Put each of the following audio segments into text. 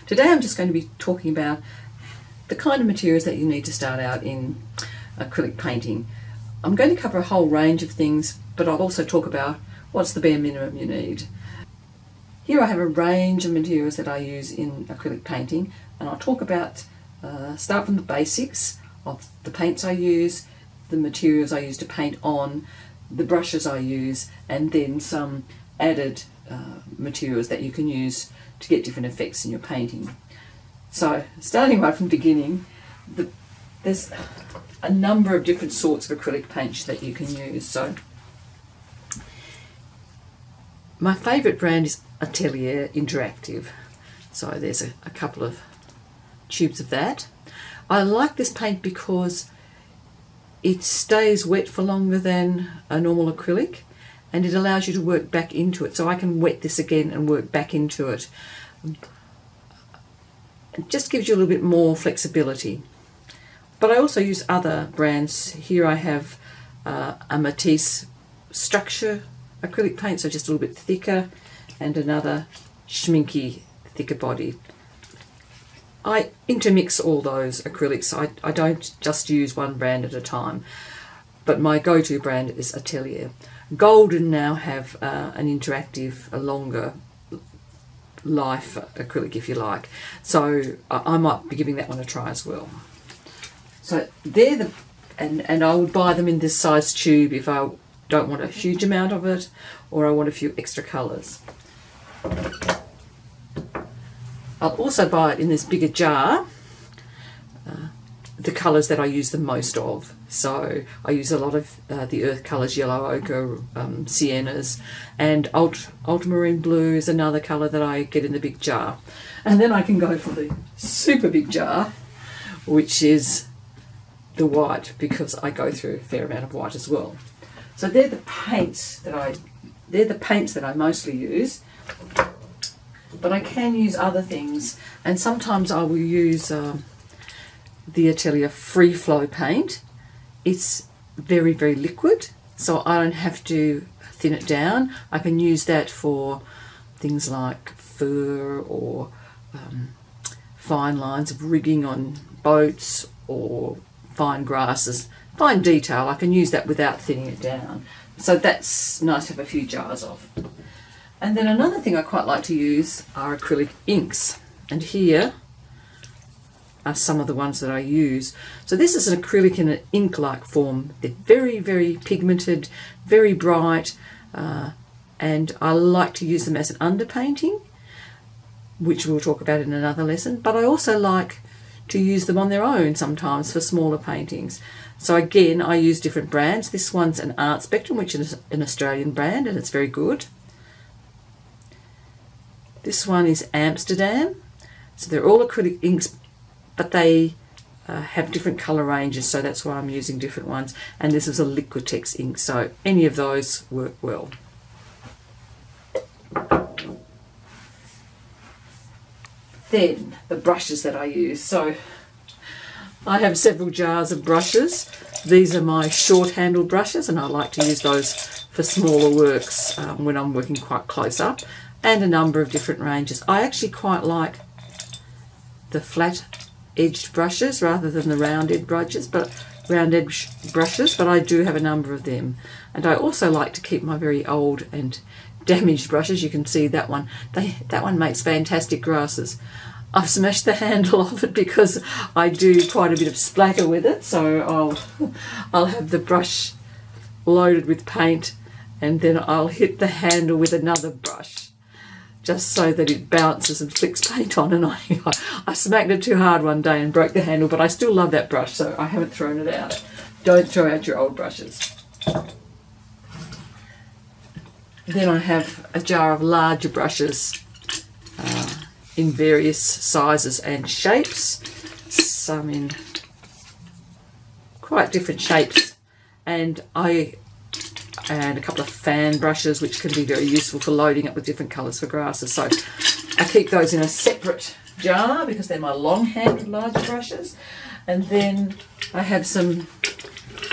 Today I'm just going to be talking about the kind of materials that you need to start out in acrylic painting. I'm going to cover a whole range of things, but I'll also talk about what's the bare minimum you need. Here I have a range of materials that I use in acrylic painting, and I'll talk about, start from the basics of the paints I use, the materials I use to paint on, the brushes I use, and then some added materials that you can use to get different effects in your painting. So starting right from the beginning, there's a number of different sorts of acrylic paints that you can use. So my favourite brand is Acrylic Interactive. So there's a couple of tubes of that. I like this paint because it stays wet for longer than a normal acrylic, and it allows you to work back into it. So I can wet this again and work back into it. It just gives you a little bit more flexibility. But I also use other brands. Here I have a Matisse Structure acrylic paint, so just a little bit thicker, and another Schminky thicker body. I intermix all those acrylics. I don't just use one brand at a time, but my go-to brand is Acrylic. Golden now have an interactive, a longer life acrylic, if you like, so I might be giving that one a try as well. So they're and I would buy them in this size tube if I don't want a huge amount of it, or I want a few extra colours. I'll also buy it in this bigger jar, the colours that I use the most of. So I use a lot of the earth colours, yellow ochre, siennas, and ultramarine blue is another colour that I get in the big jar. And then I can go for the super big jar, which is the white, because I go through a fair amount of white as well. So they're the paints that I mostly use. But I can use other things, and sometimes I will use the Acrylic Free Flow paint. It's very, very liquid, so I don't have to thin it down. I can use that for things like fur or fine lines of rigging on boats, or fine grasses, fine detail. I can use that without thinning it down. So that's nice to have a few jars of. And then another thing I quite like to use are acrylic inks. And here are some of the ones that I use. So this is an acrylic in an ink-like form. They're very, very pigmented, very bright, and I like to use them as an underpainting, which we'll talk about in another lesson. But I also like to use them on their own sometimes for smaller paintings. So again, I use different brands. This one's an Art Spectrum, which is an Australian brand, and it's very good. This one is Amsterdam. So they're all acrylic inks, but they have different colour ranges, so that's why I'm using different ones. And this is a Liquitex ink, so any of those work well. Then the brushes that I use. So I have several jars of brushes. These are my short-handled brushes, and I like to use those for smaller works when I'm working quite close up, and a number of different ranges. I actually quite like the flat-edged brushes rather than the round-edged brushes, but I do have a number of them. And I also like to keep my very old and damaged brushes. You can see that one. That one makes fantastic grasses. I've smashed the handle off it because I do quite a bit of splatter with it, so I'll have the brush loaded with paint, and then I'll hit the handle with another brush, just so that it bounces and flicks paint on. And I smacked it too hard one day and broke the handle, but I still love that brush, so I haven't thrown it out. Don't throw out your old brushes. Then I have a jar of larger brushes in various sizes and shapes, some in quite different shapes, and a couple of fan brushes, which can be very useful for loading up with different colours for grasses. So I keep those in a separate jar because they're my long-handled larger brushes. And then I have some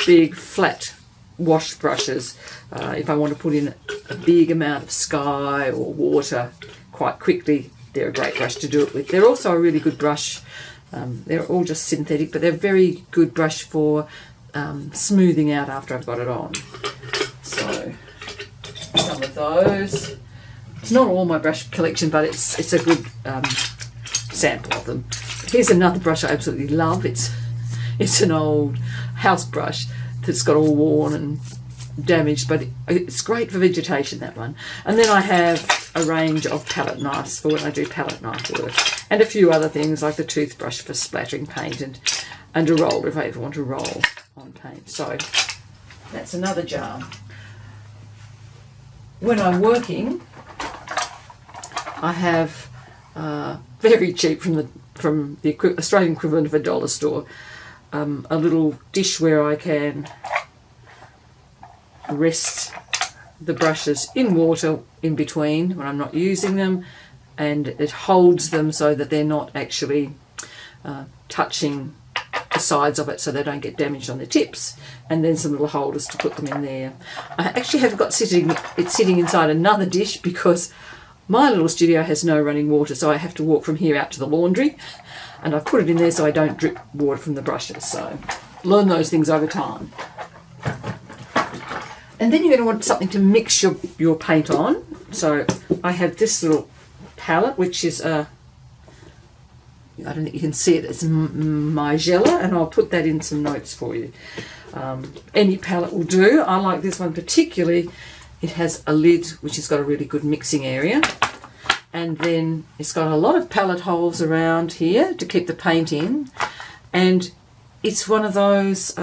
big flat wash brushes if I want to put in a big amount of sky or water quite quickly they're a great brush to do it with. They're also a really good brush. They're all just synthetic, but they're a very good brush for smoothing out after I've got it on. So some of those. It's not all my brush collection, but it's a good sample of them. Here's another brush I absolutely love. It's an old house brush that's got all worn and damaged, but it's great for vegetation, that one. And then I have a range of palette knives for when I do palette knife work, and a few other things like the toothbrush for splattering paint, and a roller if I ever want to roll on paint. So that's another jar. When I'm working, I have very cheap from the Australian equivalent of a dollar store, a little dish where I can rest the brushes in water in between when I'm not using them, and it holds them so that they're not actually touching the sides of it, so they don't get damaged on the tips, and then some little holders to put them in there. I actually have got it sitting inside another dish because my little studio has no running water, so I have to walk from here out to the laundry, and I've put it in there so I don't drip water from the brushes. So learn those things over time. And then you're going to want something to mix your paint on. So I have this little palette, which is I don't think you can see it, it's Magella, and I'll put that in some notes for you. Any palette will do. I like this one particularly. It has a lid which has got a really good mixing area, and then it's got a lot of palette holes around here to keep the paint in, and it's one of those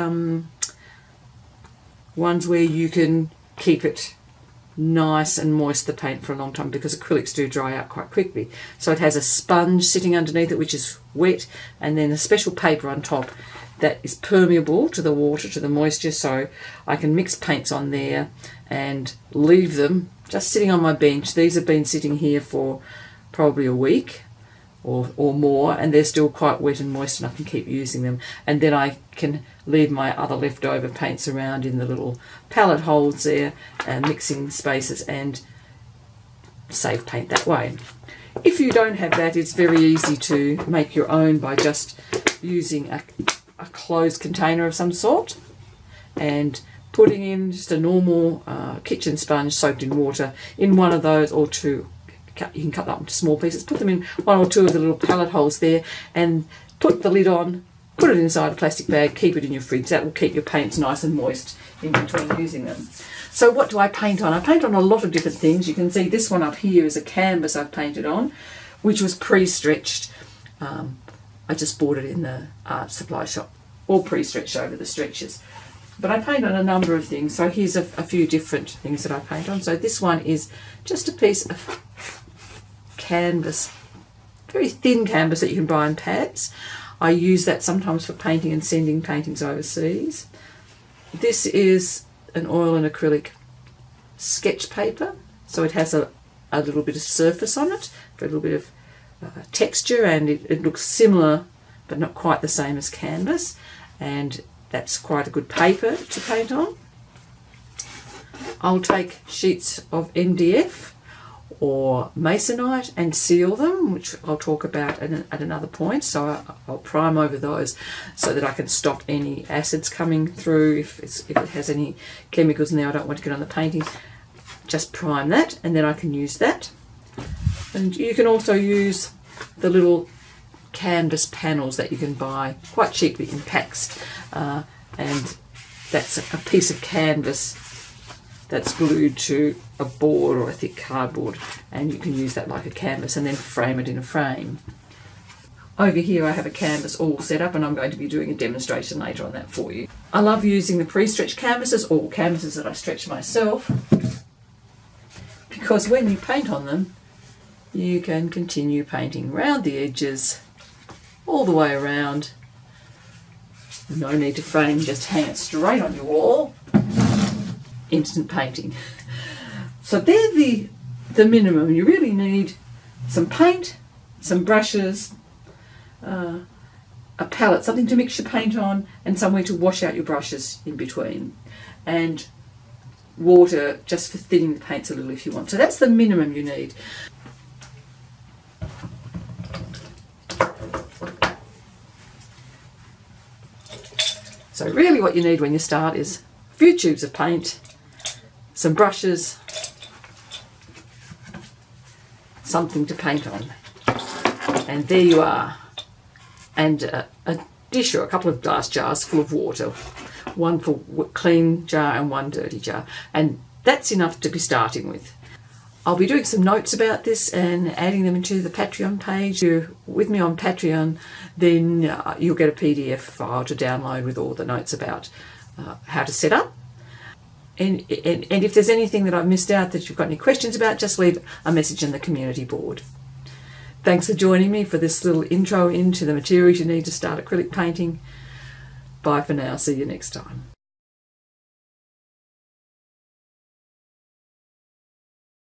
ones where you can keep it nice and moist, the paint, for a long time, because acrylics do dry out quite quickly. So it has a sponge sitting underneath it which is wet, and then a special paper on top that is permeable to the water, to the moisture, so I can mix paints on there and leave them just sitting on my bench. These have been sitting here for probably a week or more, and they're still quite wet and moist, and I can keep using them. And then I can leave my other leftover paints around in the little palette holes there, mixing spaces, and save paint that way. If you don't have that, it's very easy to make your own by just using a closed container of some sort and putting in just a normal kitchen sponge soaked in water in one of those, or two. You can cut that into small pieces, put them in one or two of the little palette holes there, and put the lid on, put it inside a plastic bag, keep it in your fridge. That will keep your paints nice and moist in between using them. So what do I paint on? I paint on a lot of different things. You can see this one up here is a canvas I've painted on, which was pre-stretched. I just bought it in the art supply shop, all pre-stretched over the stretches. But I paint on a number of things. So here's a few different things that I paint on. So this one is just a piece of canvas, very thin canvas that you can buy in pads. I use that sometimes for painting and sending paintings overseas. This is an oil and acrylic sketch paper, so it has a little bit of surface on it, a little bit of texture, and it looks similar but not quite the same as canvas, and that's quite a good paper to paint on. I'll take sheets of MDF or masonite and seal them, which I'll talk about at another point. So I'll prime over those so that I can stop any acids coming through. If it has any chemicals in there I don't want to get on the painting, just prime that, and then I can use that. And you can also use the little canvas panels that you can buy quite cheaply in packs, and that's a piece of canvas that's glued to a board or a thick cardboard, and you can use that like a canvas and then frame it in a frame. Over here I have a canvas all set up, and I'm going to be doing a demonstration later on that for you. I love using the pre-stretched canvases, or canvases that I stretch myself, because when you paint on them you can continue painting round the edges all the way around. No need to frame, just hang it straight on your wall. Instant painting. So they're the minimum. You really need some paint, some brushes, a palette, something to mix your paint on, and somewhere to wash out your brushes in between, and water just for thinning the paints a little if you want. So that's the minimum you need. So really what you need when you start is a few tubes of paint, some brushes, something to paint on, and there you are. And a dish or a couple of glass jars full of water, one for clean jar and one dirty jar, and that's enough to be starting with. I'll be doing some notes about this and adding them into the Patreon page. If you're with me on Patreon, then you'll get a PDF file to download with all the notes about how to set up. And if there's anything that I've missed out that you've got any questions about, just leave a message in the community board. Thanks for joining me for this little intro into the materials you need to start acrylic painting. Bye for now. See you next time.